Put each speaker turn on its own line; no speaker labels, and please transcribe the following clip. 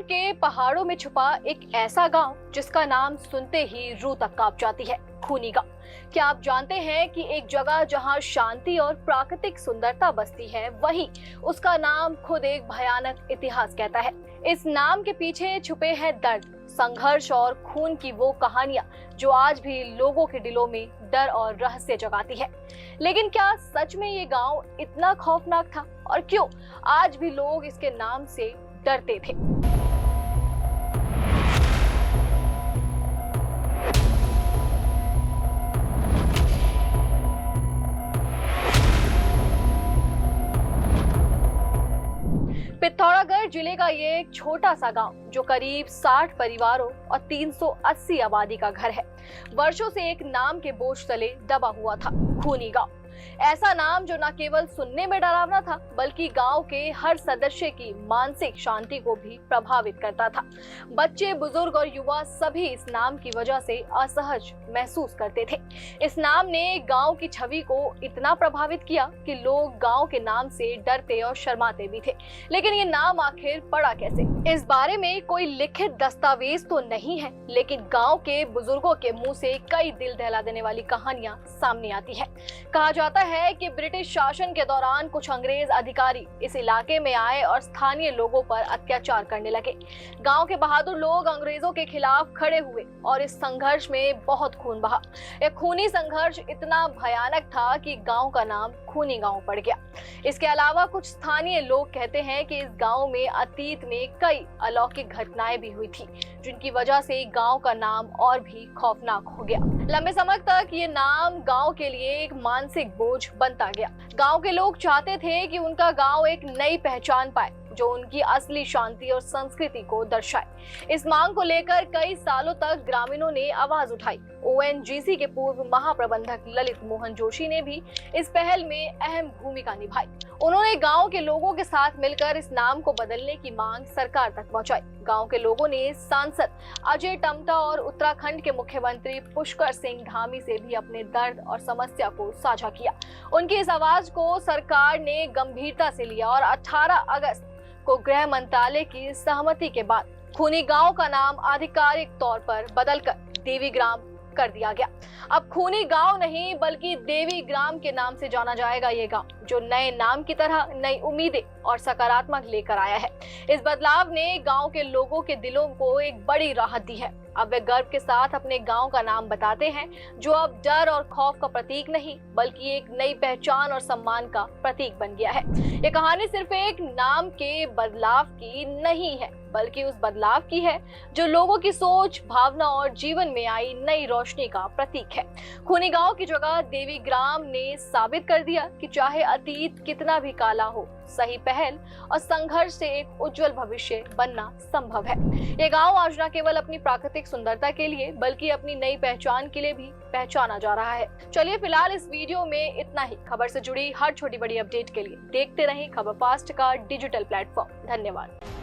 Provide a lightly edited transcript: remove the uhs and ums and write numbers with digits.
उत्तराखंड के पहाड़ों में छुपा एक ऐसा गांव जिसका नाम सुनते ही रूह तक कांप जाती है, खूनी गांव। क्या आप जानते हैं कि एक जगह जहां शांति और प्राकृतिक सुंदरता बसती है, वहीं उसका नाम खुद एक भयानक इतिहास कहता है। इस नाम के पीछे छुपे हैं दर्द, संघर्ष और खून की वो कहानियां जो आज भी लोगों के दिलों में डर और रहस्य जगाती है। लेकिन क्या सच में ये गांव इतना खौफनाक था, और क्यों आज भी लोग इसके नाम से डरते थे? पिथौरागढ़ जिले का ये एक छोटा सा गांव जो करीब 60 परिवारों और 380 आबादी का घर है, वर्षों से एक नाम के बोझ तले दबा हुआ था, खूनी गांव। ऐसा नाम जो न केवल सुनने में डरावना था, बल्कि गांव के हर सदस्य की मानसिक शांति को भी प्रभावित करता था। बच्चे, बुजुर्ग और युवा सभी इस नाम की वजह से असहज महसूस करते थे। इस नाम ने गांव की छवि को इतना प्रभावित किया कि लोग गांव के नाम से डरते और शर्माते भी थे। लेकिन ये नाम आखिर पड़ा कैसे? इस बारे में कोई लिखित दस्तावेज तो नहीं है, लेकिन गांव के बुजुर्गों के मुंह से कई दिल दहला देने वाली कहानियां सामने आती है। कहा जाता है कि ब्रिटिश शासन के दौरान कुछ अंग्रेज अधिकारी इस इलाके में आए और स्थानीय लोगों पर अत्याचार करने लगे। गांव के बहादुर लोग अंग्रेजों के खिलाफ खड़े हुए और इस संघर्ष में बहुत खून बहा। यह खूनी संघर्ष इतना भयानक था कि गांव का नाम खूनी गांव पड़ गया। इसके अलावा कुछ स्थानीय लोग कहते हैं कि इस गांव में अतीत में कई अलौकिक घटनाएं भी हुई थी, जिनकी वजह से गांव का नाम और भी खौफनाक हो गया। लंबे समय तक ये नाम गांव के लिए एक मानसिक बोझ बनता गया। गांव के लोग चाहते थे कि उनका गांव एक नई पहचान पाए जो उनकी असली शांति और संस्कृति को दर्शाए। इस मांग को लेकर कई सालों तक ग्रामीणों ने आवाज उठाई। ओएनजीसी के पूर्व महाप्रबंधक ललित मोहन जोशी ने भी इस पहल में अहम भूमिका निभाई। उन्होंने गांव के लोगों के साथ मिलकर इस नाम को बदलने की मांग सरकार तक पहुंचाई। गांव के लोगों ने सांसद अजय टम्टा और उत्तराखंड के मुख्यमंत्री पुष्कर सिंह धामी से भी अपने दर्द और समस्या को साझा किया। उनकी इस आवाज को सरकार ने गंभीरता से लिया और 18 अगस्त को गृह मंत्रालय की सहमति के बाद खूनी गांव का नाम आधिकारिक तौर पर बदलकर देवी ग्राम कर दिया गया। अब खूनी गांव नहीं बल्कि देवी ग्राम के नाम से जाना जाएगा ये गांव, जो नए नाम की तरह नई उम्मीदें और सकारात्मक लेकर आया है। इस बदलाव ने गांव के लोगों के दिलों को एक बड़ी राहत दी है। अब वे गर्व के साथ अपने गांव का नाम बताते हैं, जो अब डर और खौफ का प्रतीक नहीं बल्कि एक नई पहचान और सम्मान का प्रतीक बन गया है। ये कहानी सिर्फ एक नाम के बदलाव की नहीं है, बल्कि उस बदलाव की है जो लोगों की सोच, भावना और जीवन में आई नई रोशनी का प्रतीक है। खूनी गांव की जगह देवी ग्राम ने साबित कर दिया कि चाहे अतीत कितना भी काला हो, सही पहल और संघर्ष से एक उज्जवल भविष्य बनना संभव है। ये गांव आज न केवल अपनी प्राकृतिक सुंदरता के लिए बल्कि अपनी नई पहचान के लिए भी पहचाना जा रहा है। चलिए फिलहाल इस वीडियो में इतना ही। खबर से जुड़ी हर छोटी बड़ी अपडेट के लिए देखते रहें खबर फास्ट का डिजिटल प्लेटफॉर्म। धन्यवाद।